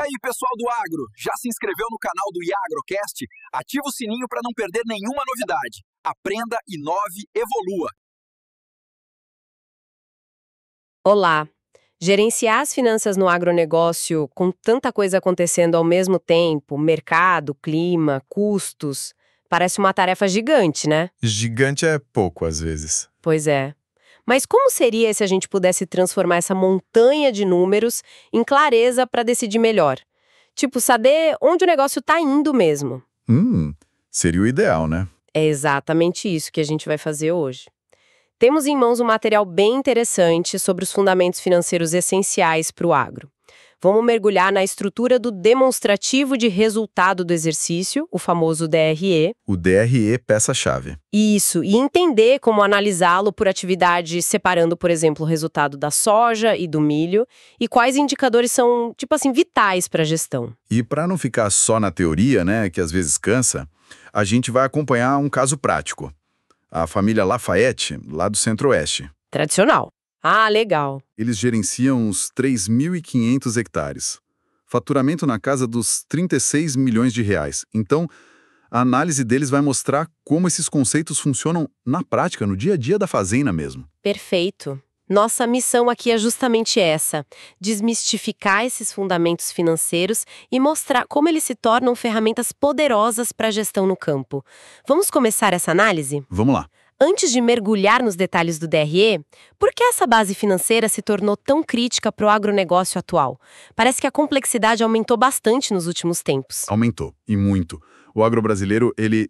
E aí, pessoal do agro, já se inscreveu no canal do IAgrocast? Ativa o sininho para não perder nenhuma novidade. Aprenda, inove, evolua. Olá! Gerenciar as finanças no agronegócio com tanta coisa acontecendo ao mesmo tempo, mercado, clima, custos, parece uma tarefa gigante, né? Gigante é pouco, às vezes. Pois é. Mas como seria se a gente pudesse transformar essa montanha de números em clareza para decidir melhor? Tipo, saber onde o negócio está indo mesmo. Seria o ideal, né? É exatamente isso que a gente vai fazer hoje. Temos em mãos um material bem interessante sobre os fundamentos financeiros essenciais para o agro. Vamos mergulhar na estrutura do demonstrativo de resultado do exercício, o famoso DRE. O DRE peça-chave. Isso, e entender como analisá-lo por atividade, separando, por exemplo, o resultado da soja e do milho, e quais indicadores são, vitais para a gestão. E para não ficar só na teoria, né, que às vezes cansa, a gente vai acompanhar um caso prático. A família Lafayette, lá do Centro-Oeste. Tradicional. Ah, legal. Eles gerenciam uns 3.500 hectares. Faturamento na casa dos 36 milhões de reais. Então, a análise deles vai mostrar como esses conceitos funcionam na prática, no dia a dia da fazenda mesmo. Perfeito. Nossa missão aqui é justamente essa: desmistificar esses fundamentos financeiros e mostrar como eles se tornam ferramentas poderosas para a gestão no campo. Vamos começar essa análise? Vamos lá. Antes de mergulhar nos detalhes do DRE, por que essa base financeira se tornou tão crítica para o agronegócio atual? Parece que a complexidade aumentou bastante nos últimos tempos. Aumentou, e muito. O agro brasileiro, ele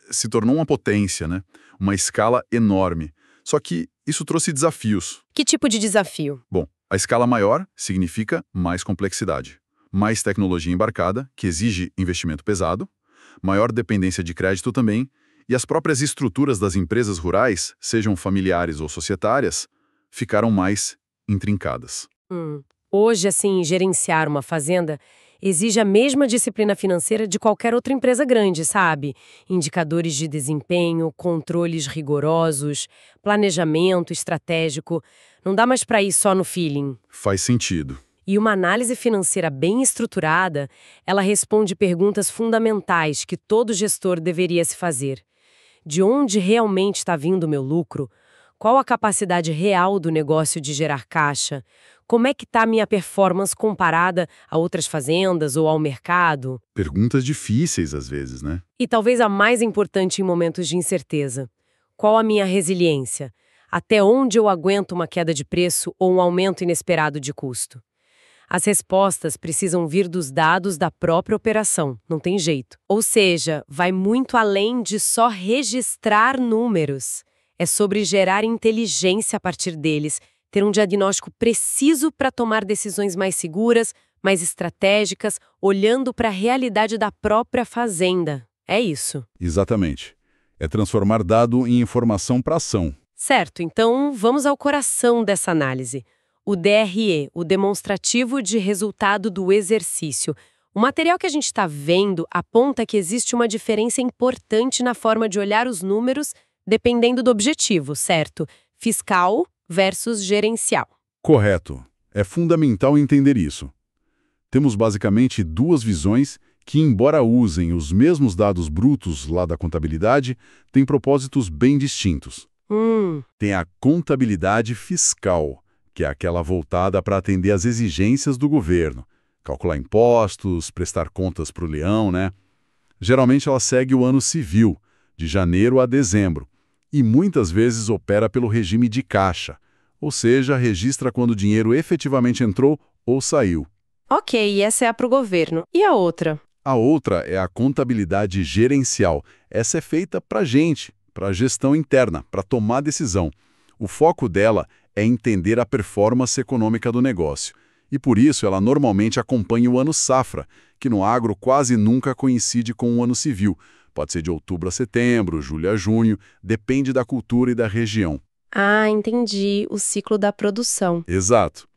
se tornou uma potência, né? Uma escala enorme. Só que isso trouxe desafios. Que tipo de desafio? Bom, a escala maior significa mais complexidade. Mais tecnologia embarcada, que exige investimento pesado. Maior dependência de crédito também. E as próprias estruturas das empresas rurais, sejam familiares ou societárias, ficaram mais intrincadas. Hoje, gerenciar uma fazenda exige a mesma disciplina financeira de qualquer outra empresa grande, sabe? Indicadores de desempenho, controles rigorosos, planejamento estratégico. Não dá mais para ir só no feeling. Faz sentido. E uma análise financeira bem estruturada, ela responde perguntas fundamentais que todo gestor deveria se fazer. De onde realmente está vindo o meu lucro? Qual a capacidade real do negócio de gerar caixa? Como é que está a minha performance comparada a outras fazendas ou ao mercado? Perguntas difíceis às vezes, né? E talvez a mais importante em momentos de incerteza. Qual a minha resiliência? Até onde eu aguento uma queda de preço ou um aumento inesperado de custo? As respostas precisam vir dos dados da própria operação, não tem jeito. Ou seja, vai muito além de só registrar números. É sobre gerar inteligência a partir deles, ter um diagnóstico preciso para tomar decisões mais seguras, mais estratégicas, olhando para a realidade da própria fazenda. É isso. Exatamente. É transformar dado em informação para ação. Certo, então vamos ao coração dessa análise. O DRE, o demonstrativo de resultado do exercício. O material que a gente está vendo aponta que existe uma diferença importante na forma de olhar os números dependendo do objetivo, certo? Fiscal versus gerencial. Correto. É fundamental entender isso. Temos basicamente duas visões que, embora usem os mesmos dados brutos lá da contabilidade, têm propósitos bem distintos. Tem a contabilidade fiscal, que é aquela voltada para atender às exigências do governo. Calcular impostos, prestar contas para o leão, né? Geralmente ela segue o ano civil, de janeiro a dezembro, e muitas vezes opera pelo regime de caixa, ou seja, registra quando o dinheiro efetivamente entrou ou saiu. Ok, essa é a para o governo. E a outra? A outra é a contabilidade gerencial. Essa é feita para a gente, para a gestão interna, para tomar decisão. O foco dela é entender a performance econômica do negócio. E por isso ela normalmente acompanha o ano safra, que no agro quase nunca coincide com o ano civil. Pode ser de outubro a setembro, julho a junho, depende da cultura e da região. Ah, entendi. O ciclo da produção. Exato.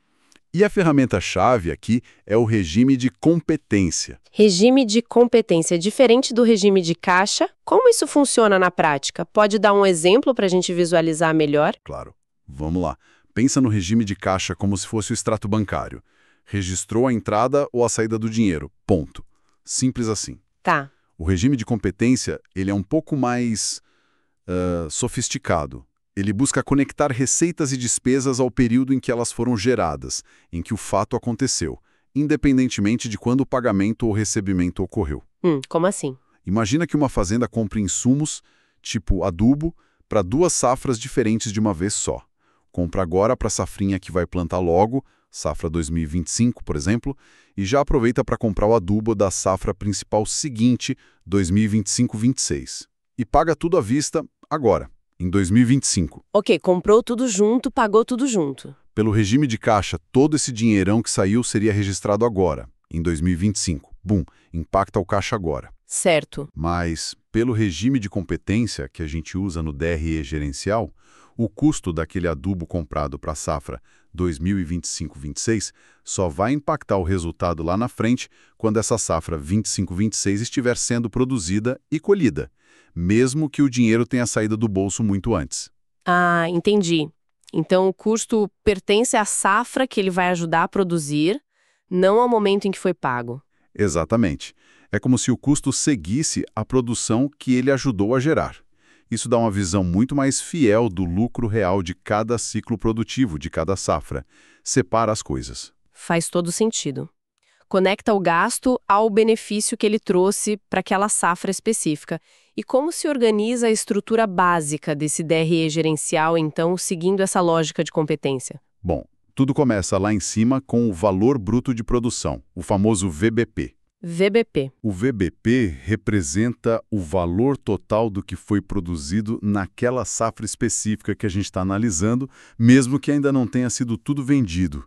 E a ferramenta-chave aqui é o regime de competência. Regime de competência diferente do regime de caixa. Como isso funciona na prática? Pode dar um exemplo para a gente visualizar melhor? Claro. Vamos lá. Pensa no regime de caixa como se fosse o extrato bancário. Registrou a entrada ou a saída do dinheiro. Ponto. Simples assim. Tá. O regime de competência, ele é um pouco mais sofisticado. Ele busca conectar receitas e despesas ao período em que elas foram geradas, em que o fato aconteceu, independentemente de quando o pagamento ou recebimento ocorreu. Como assim? Imagina que uma fazenda compre insumos, tipo adubo, para 2 safras diferentes de uma vez só. Compra agora para a safrinha que vai plantar logo, safra 2025, por exemplo, e já aproveita para comprar o adubo da safra principal seguinte, 2025-26. E paga tudo à vista agora, em 2025. Ok, comprou tudo junto, pagou tudo junto. Pelo regime de caixa, todo esse dinheirão que saiu seria registrado agora, em 2025. Bum, impacta o caixa agora. Certo. Mas, pelo regime de competência que a gente usa no DRE gerencial, o custo daquele adubo comprado para a safra 2025-26 só vai impactar o resultado lá na frente quando essa safra 25-26 estiver sendo produzida e colhida, mesmo que o dinheiro tenha saído do bolso muito antes. Ah, entendi. Então o custo pertence à safra que ele vai ajudar a produzir, não ao momento em que foi pago. Exatamente. É como se o custo seguisse a produção que ele ajudou a gerar. Isso dá uma visão muito mais fiel do lucro real de cada ciclo produtivo, de cada safra. Separa as coisas. Faz todo sentido. Conecta o gasto ao benefício que ele trouxe para aquela safra específica. E como se organiza a estrutura básica desse DRE gerencial, então, seguindo essa lógica de competência? Bom, tudo começa lá em cima com o valor bruto de produção, o famoso VBP. VBP. O VBP representa o valor total do que foi produzido naquela safra específica que a gente está analisando, mesmo que ainda não tenha sido tudo vendido.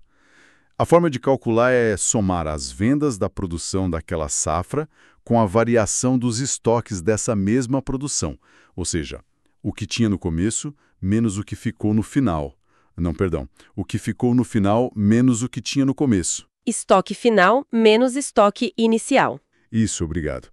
A forma de calcular é somar as vendas da produção daquela safra com a variação dos estoques dessa mesma produção, ou seja, o que tinha no começo menos o que ficou no final. Não, perdão, o que ficou no final menos o que tinha no começo. Estoque final menos estoque inicial. Isso, obrigado.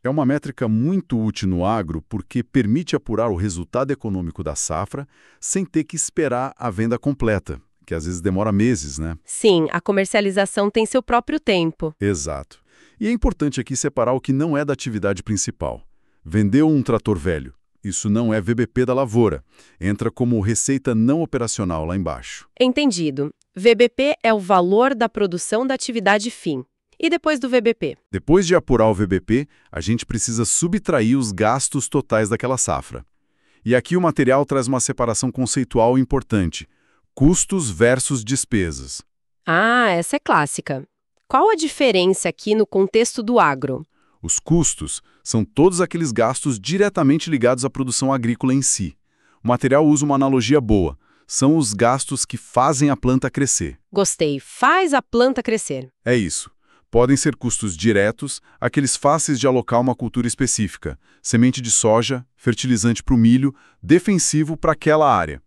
É uma métrica muito útil no agro porque permite apurar o resultado econômico da safra sem ter que esperar a venda completa, que às vezes demora meses, né? Sim, a comercialização tem seu próprio tempo. Exato. E é importante aqui separar o que não é da atividade principal. Vendeu um trator velho. Isso não é VBP da lavoura. Entra como receita não operacional lá embaixo. Entendido. VBP é o valor da produção da atividade fim. E depois do VBP? Depois de apurar o VBP, a gente precisa subtrair os gastos totais daquela safra. E aqui o material traz uma separação conceitual importante. Custos versus despesas. Ah, essa é clássica. Qual a diferença aqui no contexto do agro? Os custos são todos aqueles gastos diretamente ligados à produção agrícola em si. O material usa uma analogia boa. São os gastos que fazem a planta crescer. Gostei. Faz a planta crescer. É isso. Podem ser custos diretos, aqueles fáceis de alocar uma cultura específica, semente de soja, fertilizante para o milho, defensivo para aquela área.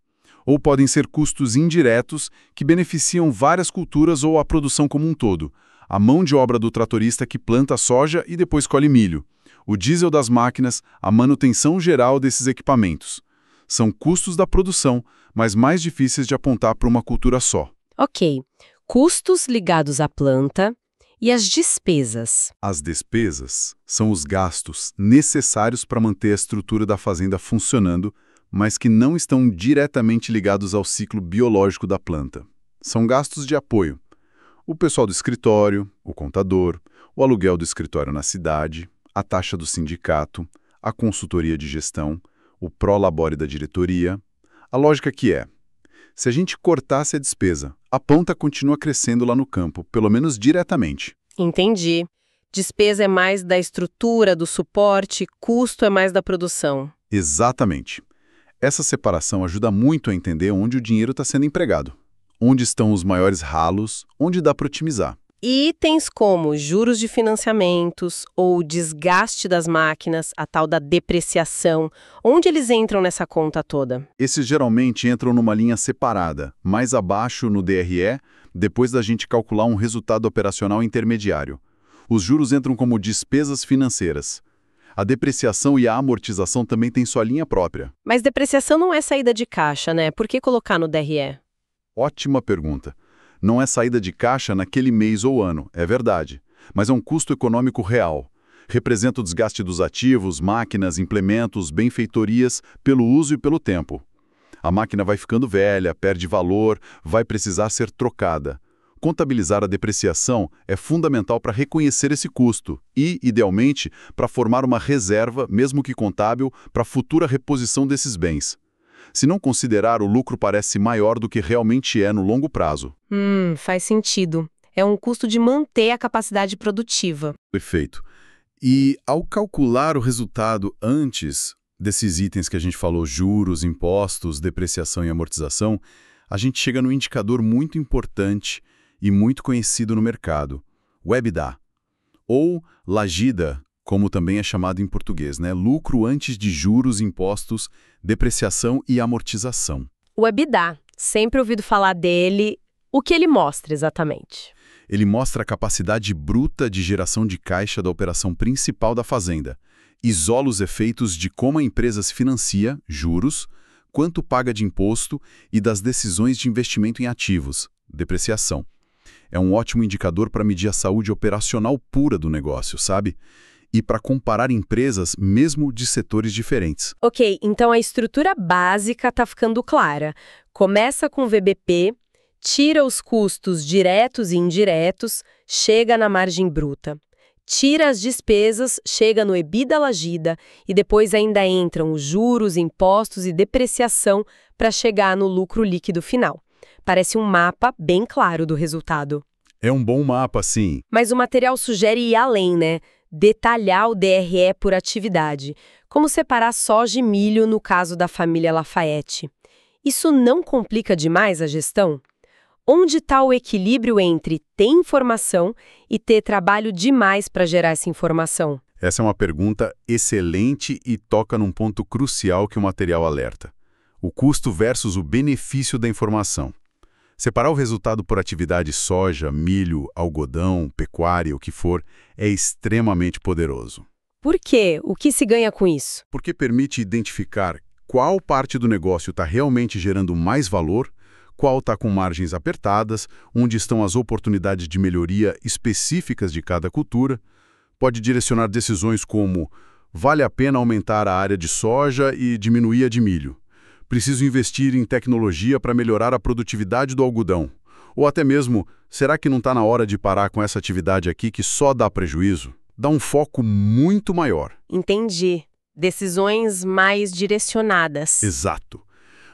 Ou podem ser custos indiretos, que beneficiam várias culturas ou a produção como um todo. A mão de obra do tratorista que planta soja e depois colhe milho. O diesel das máquinas, a manutenção geral desses equipamentos. São custos da produção, mas mais difíceis de apontar para uma cultura só. Ok. Custos ligados à planta e as despesas. As despesas são os gastos necessários para manter a estrutura da fazenda funcionando, mas que não estão diretamente ligados ao ciclo biológico da planta. São gastos de apoio. O pessoal do escritório, o contador, o aluguel do escritório na cidade, a taxa do sindicato, a consultoria de gestão, o prolabore da diretoria. A lógica aqui é, se a gente cortasse a despesa, a ponta continua crescendo lá no campo, pelo menos diretamente. Entendi. Despesa é mais da estrutura, do suporte, custo é mais da produção. Exatamente. Essa separação ajuda muito a entender onde o dinheiro está sendo empregado. Onde estão os maiores ralos, onde dá para otimizar. E itens como juros de financiamentos ou desgaste das máquinas, a tal da depreciação, onde eles entram nessa conta toda? Esses geralmente entram numa linha separada, mais abaixo no DRE, depois da gente calcular um resultado operacional intermediário. Os juros entram como despesas financeiras. A depreciação e a amortização também têm sua linha própria. Mas depreciação não é saída de caixa, né? Por que colocar no DRE? Ótima pergunta. Não é saída de caixa naquele mês ou ano, é verdade, mas é um custo econômico real. Representa o desgaste dos ativos, máquinas, implementos, benfeitorias, pelo uso e pelo tempo. A máquina vai ficando velha, perde valor, vai precisar ser trocada. Contabilizar a depreciação é fundamental para reconhecer esse custo e, idealmente, para formar uma reserva, mesmo que contábil, para a futura reposição desses bens. Se não considerar, o lucro parece maior do que realmente é no longo prazo. Faz sentido. É um custo de manter a capacidade produtiva. Perfeito. E ao calcular o resultado antes desses itens que a gente falou, juros, impostos, depreciação e amortização, a gente chega num indicador muito importante e muito conhecido no mercado, o EBITDA, ou LAGIDA, como também é chamado em português, né? Lucro antes de juros, impostos, depreciação e amortização. O EBITDA, sempre ouvido falar dele, o que ele mostra exatamente? Ele mostra a capacidade bruta de geração de caixa da operação principal da fazenda. Isola os efeitos de como a empresa se financia, juros, quanto paga de imposto e das decisões de investimento em ativos, depreciação. É um ótimo indicador para medir a saúde operacional pura do negócio, sabe? E para comparar empresas mesmo de setores diferentes. Ok, então a estrutura básica está ficando clara. Começa com o VBP, tira os custos diretos e indiretos, chega na margem bruta. Tira as despesas, chega no EBITDA LAGIDA e depois ainda entram os juros, impostos e depreciação para chegar no lucro líquido final. Parece um mapa bem claro do resultado. É um bom mapa, sim. Mas o material sugere ir além, né? Detalhar o DRE por atividade, como separar soja e milho no caso da família Lafayette. Isso não complica demais a gestão? Onde está o equilíbrio entre ter informação e ter trabalho demais para gerar essa informação? Essa é uma pergunta excelente e toca num ponto crucial que o material alerta. O custo versus o benefício da informação. Separar o resultado por atividade soja, milho, algodão, pecuária, o que for, é extremamente poderoso. Por quê? O que se ganha com isso? Porque permite identificar qual parte do negócio está realmente gerando mais valor, qual está com margens apertadas, onde estão as oportunidades de melhoria específicas de cada cultura. Pode direcionar decisões como: vale a pena aumentar a área de soja e diminuir a de milho? Preciso investir em tecnologia para melhorar a produtividade do algodão? Ou até mesmo, será que não está na hora de parar com essa atividade aqui que só dá prejuízo? Dá um foco muito maior. Entendi. Decisões mais direcionadas. Exato.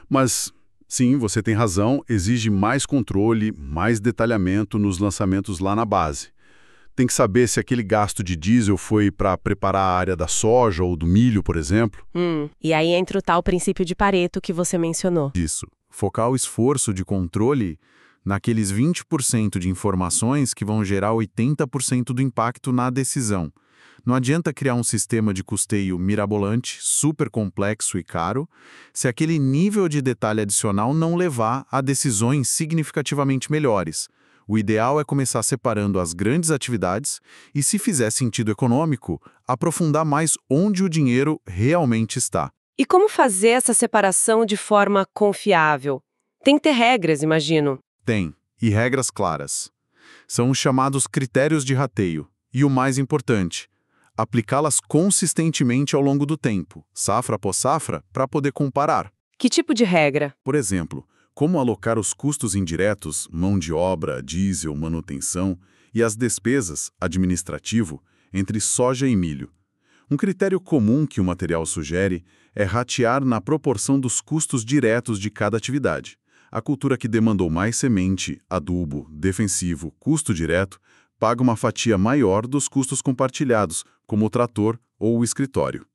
Mas, sim, você tem razão, exige mais controle, mais detalhamento nos lançamentos lá na base. Tem que saber se aquele gasto de diesel foi para preparar a área da soja ou do milho, por exemplo. E aí entra o tal princípio de Pareto que você mencionou. Isso. Focar o esforço de controle naqueles 20% de informações que vão gerar 80% do impacto na decisão. Não adianta criar um sistema de custeio mirabolante, super complexo e caro, se aquele nível de detalhe adicional não levar a decisões significativamente melhores. O ideal é começar separando as grandes atividades e, se fizer sentido econômico, aprofundar mais onde o dinheiro realmente está. E como fazer essa separação de forma confiável? Tem que ter regras, imagino. Tem, e regras claras. São os chamados critérios de rateio. E o mais importante, aplicá-las consistentemente ao longo do tempo, safra após safra, para poder comparar. Que tipo de regra? Por exemplo, como alocar os custos indiretos, mão de obra, diesel, manutenção, e as despesas, administrativo, entre soja e milho. Um critério comum que o material sugere é ratear na proporção dos custos diretos de cada atividade. A cultura que demandou mais semente, adubo, defensivo, custo direto, paga uma fatia maior dos custos compartilhados, como o trator ou o escritório.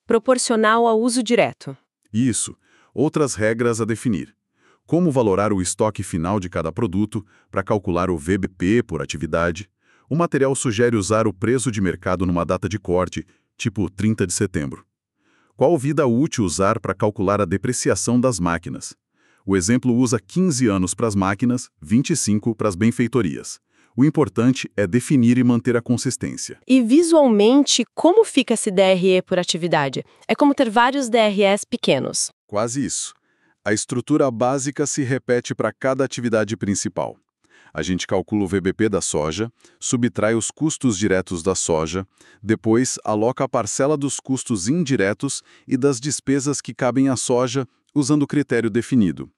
Proporcional ao uso direto. Isso. Outras regras a definir. Como valorar o estoque final de cada produto para calcular o VBP por atividade. O material sugere usar o preço de mercado numa data de corte, tipo 30 de setembro. Qual vida útil usar para calcular a depreciação das máquinas? O exemplo usa 15 anos para as máquinas, 25 para as benfeitorias. O importante é definir e manter a consistência. E visualmente, como fica esse DRE por atividade? É como ter vários DREs pequenos. Quase isso. A estrutura básica se repete para cada atividade principal. A gente calcula o VBP da soja, subtrai os custos diretos da soja, depois aloca a parcela dos custos indiretos e das despesas que cabem à soja, usando o critério definido.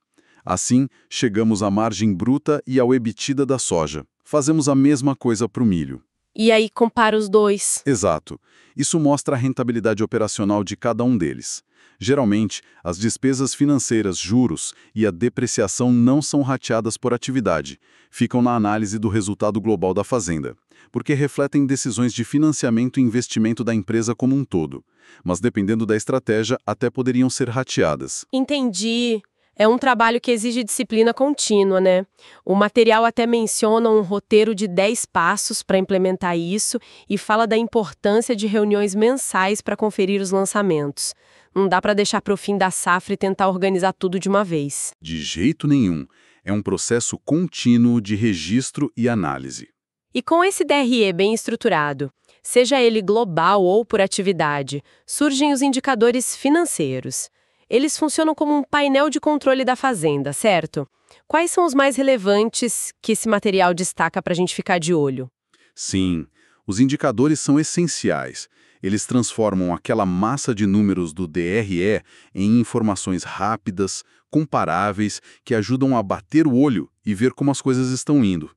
Assim, chegamos à margem bruta e ao EBITDA da soja. Fazemos a mesma coisa para o milho. E aí compara os dois. Exato. Isso mostra a rentabilidade operacional de cada um deles. Geralmente, as despesas financeiras, juros e a depreciação não são rateadas por atividade, ficam na análise do resultado global da fazenda, porque refletem decisões de financiamento e investimento da empresa como um todo. Mas dependendo da estratégia, até poderiam ser rateadas. Entendi. É um trabalho que exige disciplina contínua, né? O material até menciona um roteiro de 10 passos para implementar isso e fala da importância de reuniões mensais para conferir os lançamentos. Não dá para deixar para o fim da safra e tentar organizar tudo de uma vez. De jeito nenhum. É um processo contínuo de registro e análise. E com esse DRE bem estruturado, seja ele global ou por atividade, surgem os indicadores financeiros. Eles funcionam como um painel de controle da fazenda, certo? Quais são os mais relevantes que esse material destaca para a gente ficar de olho? Sim, os indicadores são essenciais. Eles transformam aquela massa de números do DRE em informações rápidas, comparáveis, que ajudam a bater o olho e ver como as coisas estão indo.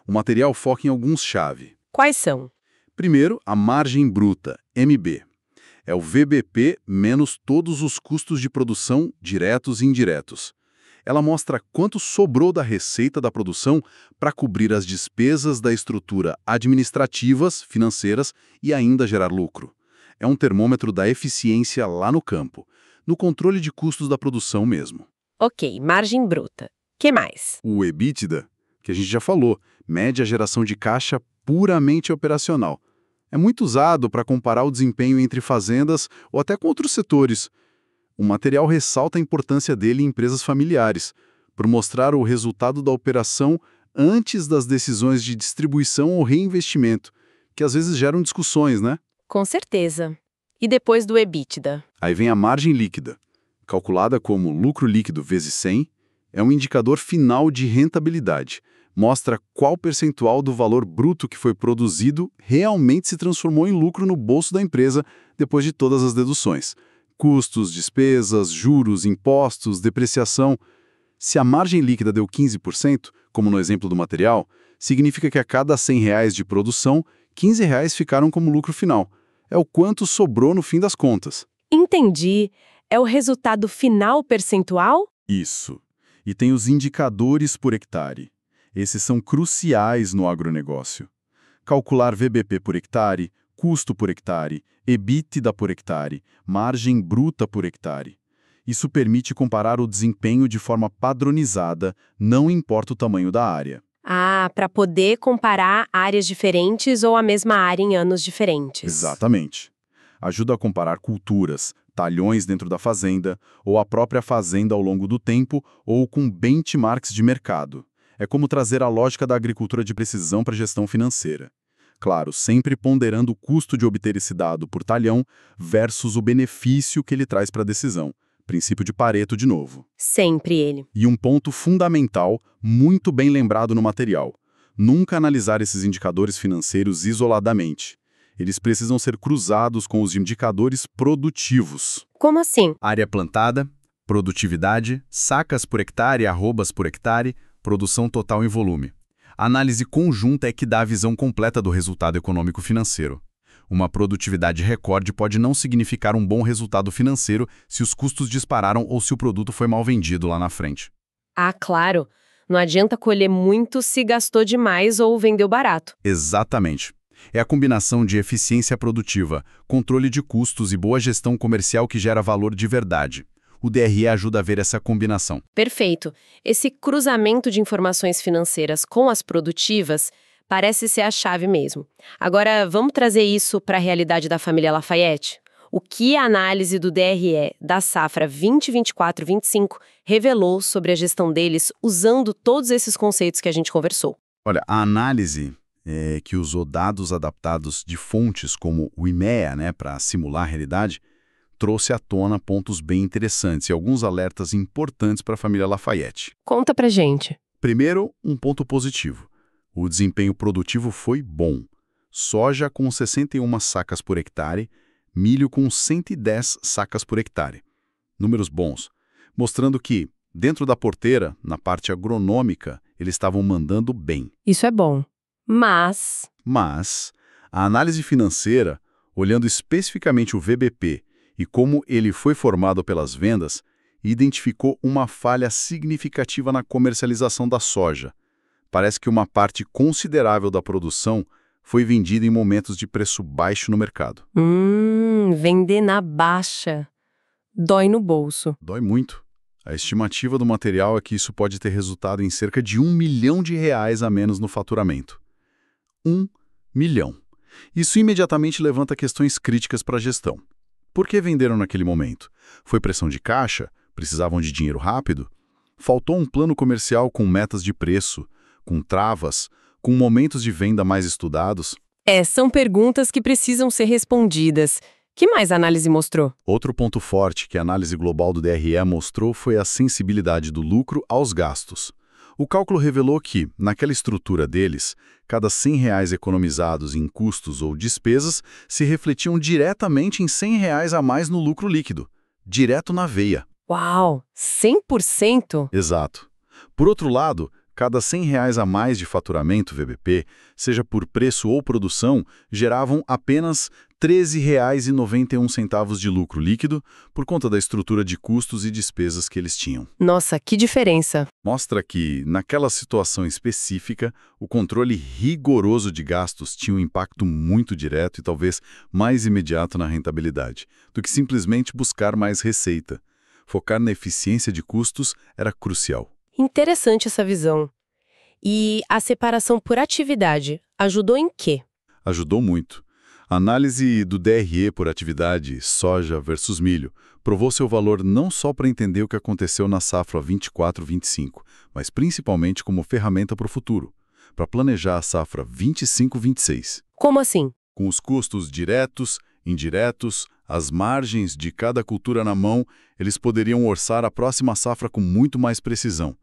O material foca em alguns-chave. Quais são? Primeiro, a margem bruta, MB. É o VBP menos todos os custos de produção, diretos e indiretos. Ela mostra quanto sobrou da receita da produção para cobrir as despesas da estrutura administrativas, financeiras e ainda gerar lucro. É um termômetro da eficiência lá no campo, no controle de custos da produção mesmo. Ok, margem bruta. Que mais? O EBITDA, que a gente já falou, mede a geração de caixa puramente operacional. É muito usado para comparar o desempenho entre fazendas ou até com outros setores. O material ressalta a importância dele em empresas familiares, por mostrar o resultado da operação antes das decisões de distribuição ou reinvestimento, que às vezes geram discussões, né? Com certeza. E depois do EBITDA? Aí vem a margem líquida, calculada como lucro líquido vezes 100, é um indicador final de rentabilidade. Mostra qual percentual do valor bruto que foi produzido realmente se transformou em lucro no bolso da empresa depois de todas as deduções. Custos, despesas, juros, impostos, depreciação. Se a margem líquida deu 15%, como no exemplo do material, significa que a cada R$100 de produção, R$15 ficaram como lucro final. É o quanto sobrou no fim das contas. Entendi. É o resultado final percentual? Isso. E tem os indicadores por hectare. Esses são cruciais no agronegócio. Calcular VBP por hectare, custo por hectare, EBITDA por hectare, margem bruta por hectare. Isso permite comparar o desempenho de forma padronizada, não importa o tamanho da área. Ah, para poder comparar áreas diferentes ou a mesma área em anos diferentes. Exatamente. Ajuda a comparar culturas, talhões dentro da fazenda, ou a própria fazenda ao longo do tempo, ou com benchmarks de mercado. É como trazer a lógica da agricultura de precisão para a gestão financeira. Claro, sempre ponderando o custo de obter esse dado por talhão versus o benefício que ele traz para a decisão. Princípio de Pareto de novo. Sempre ele. E um ponto fundamental, muito bem lembrado no material. Nunca analisar esses indicadores financeiros isoladamente. Eles precisam ser cruzados com os indicadores produtivos. Como assim? Área plantada, produtividade, sacas por hectare, arrobas por hectare, produção total em volume. A análise conjunta é que dá a visão completa do resultado econômico-financeiro. Uma produtividade recorde pode não significar um bom resultado financeiro se os custos dispararam ou se o produto foi mal vendido lá na frente. Ah, claro. Não adianta colher muito se gastou demais ou vendeu barato. Exatamente. É a combinação de eficiência produtiva, controle de custos e boa gestão comercial que gera valor de verdade. O DRE ajuda a ver essa combinação. Perfeito. Esse cruzamento de informações financeiras com as produtivas parece ser a chave mesmo. Agora, vamos trazer isso para a realidade da família Lafayette? O que a análise do DRE da safra 2024-25 revelou sobre a gestão deles usando todos esses conceitos que a gente conversou? Olha, a análise que usou dados adaptados de fontes como o IMEA, para simular a realidade, trouxe à tona pontos bem interessantes e alguns alertas importantes para a família Lafayette. Conta pra gente. Primeiro, um ponto positivo. O desempenho produtivo foi bom. Soja com 61 sacas por hectare, milho com 110 sacas por hectare. Números bons, mostrando que, dentro da porteira, na parte agronômica, eles estavam mandando bem. Isso é bom. Mas A análise financeira, olhando especificamente o VBP e como ele foi formado pelas vendas, identificou uma falha significativa na comercialização da soja. Parece que uma parte considerável da produção foi vendida em momentos de preço baixo no mercado. Vender na baixa. Dói no bolso. Dói muito. A estimativa do material é que isso pode ter resultado em cerca de R$ 1 milhão a menos no faturamento. 1 milhão. Isso imediatamente levanta questões críticas para a gestão. Por que venderam naquele momento? Foi pressão de caixa? Precisavam de dinheiro rápido? Faltou um plano comercial com metas de preço, com travas, com momentos de venda mais estudados? São perguntas que precisam ser respondidas. Que mais a análise mostrou? Outro ponto forte que a análise global do DRE mostrou foi a sensibilidade do lucro aos gastos. O cálculo revelou que, naquela estrutura deles, cada R$ 100 economizados em custos ou despesas se refletiam diretamente em R$ 100 a mais no lucro líquido, direto na veia. Uau! 100%? Exato. Por outro lado, cada R$ 100 a mais de faturamento VBP, seja por preço ou produção, geravam apenas R$ 13,91 de lucro líquido por conta da estrutura de custos e despesas que eles tinham. Nossa, que diferença! Mostra que, naquela situação específica, o controle rigoroso de gastos tinha um impacto muito direto e talvez mais imediato na rentabilidade, do que simplesmente buscar mais receita. Focar na eficiência de custos era crucial. Interessante essa visão. E a separação por atividade ajudou em quê? Ajudou muito. A análise do DRE por atividade, soja versus milho, provou seu valor não só para entender o que aconteceu na safra 24-25, mas principalmente como ferramenta para o futuro, para planejar a safra 25-26. Como assim? Com os custos diretos, indiretos, as margens de cada cultura na mão, eles poderiam orçar a próxima safra com muito mais precisão.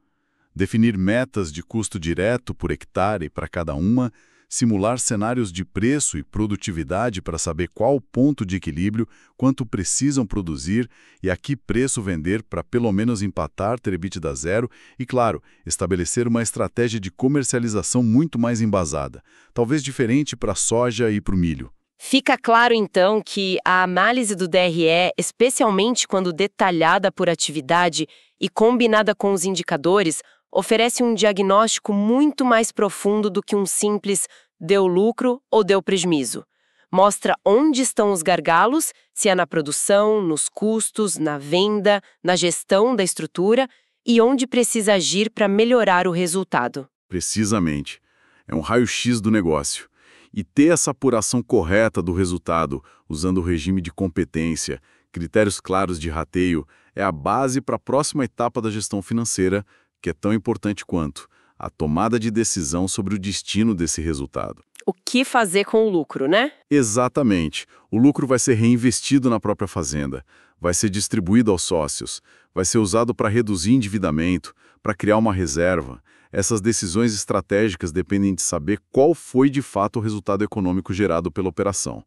Definir metas de custo direto por hectare para cada uma, simular cenários de preço e produtividade para saber qual o ponto de equilíbrio, quanto precisam produzir e a que preço vender para pelo menos empatar, ter EBITDA zero e, claro, estabelecer uma estratégia de comercialização muito mais embasada, talvez diferente para a soja e para o milho. Fica claro, então, que a análise do DRE, especialmente quando detalhada por atividade e combinada com os indicadores, oferece um diagnóstico muito mais profundo do que um simples deu lucro ou deu prejuízo. Mostra onde estão os gargalos, se é na produção, nos custos, na venda, na gestão da estrutura e onde precisa agir para melhorar o resultado. Precisamente. É um raio-x do negócio. E ter essa apuração correta do resultado, usando o regime de competência, critérios claros de rateio, é a base para a próxima etapa da gestão financeira, que é tão importante quanto a tomada de decisão sobre o destino desse resultado. O que fazer com o lucro, né? Exatamente. O lucro vai ser reinvestido na própria fazenda, vai ser distribuído aos sócios, vai ser usado para reduzir endividamento, para criar uma reserva. Essas decisões estratégicas dependem de saber qual foi de fato o resultado econômico gerado pela operação.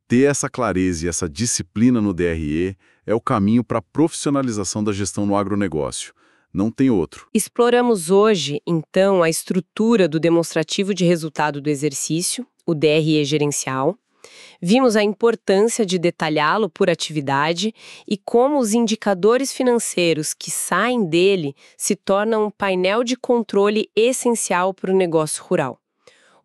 Ter essa clareza e essa disciplina no DRE é o caminho para a profissionalização da gestão no agronegócio. Não tem outro. Exploramos hoje, então, a estrutura do demonstrativo de resultado do exercício, o DRE gerencial. Vimos a importância de detalhá-lo por atividade e como os indicadores financeiros que saem dele se tornam um painel de controle essencial para o negócio rural.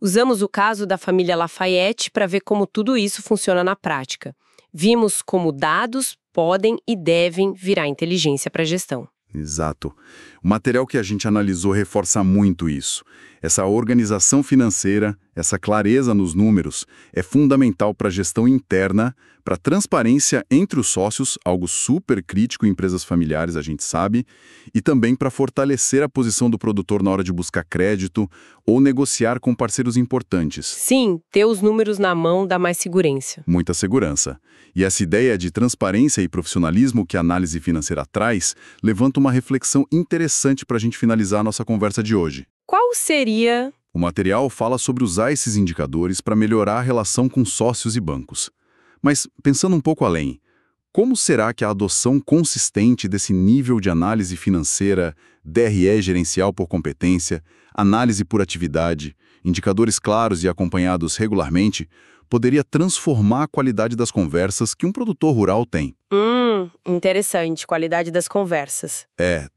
Usamos o caso da família Lafayette para ver como tudo isso funciona na prática. Vimos como dados podem e devem virar inteligência para a gestão. Exato. O material que a gente analisou reforça muito isso. Essa organização financeira, essa clareza nos números, é fundamental para a gestão interna, para a transparência entre os sócios, algo super crítico em empresas familiares, a gente sabe, e também para fortalecer a posição do produtor na hora de buscar crédito ou negociar com parceiros importantes. Sim, ter os números na mão dá mais segurança. Muita segurança. E essa ideia de transparência e profissionalismo que a análise financeira traz levanta uma reflexão interessante interessante para a gente finalizar a nossa conversa de hoje. Qual seria? O material fala sobre usar esses indicadores para melhorar a relação com sócios e bancos. Mas, pensando um pouco além, como será que a adoção consistente desse nível de análise financeira, DRE gerencial por competência, análise por atividade, indicadores claros e acompanhados regularmente, poderia transformar a qualidade das conversas que um produtor rural tem? Interessante, qualidade das conversas.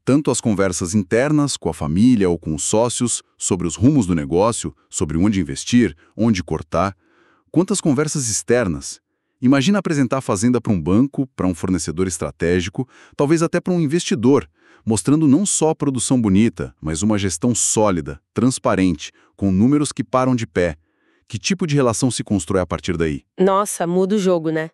Tanto as conversas internas com a família ou com os sócios, sobre os rumos do negócio, sobre onde investir, onde cortar, quanto as conversas externas. Imagina apresentar a fazenda para um banco, para um fornecedor estratégico, talvez até para um investidor, mostrando não só a produção bonita, mas uma gestão sólida, transparente, com números que param de pé. Que tipo de relação se constrói a partir daí? Nossa, muda o jogo, né?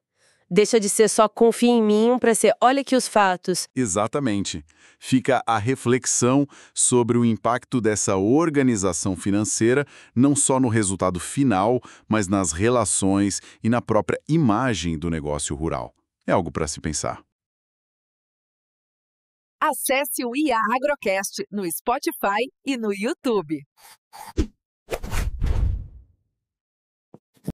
Deixa de ser só confia em mim para ser olha aqui os fatos. Exatamente. Fica a reflexão sobre o impacto dessa organização financeira, não só no resultado final, mas nas relações e na própria imagem do negócio rural. É algo para se pensar. Acesse o IA Agrocast no Spotify e no YouTube.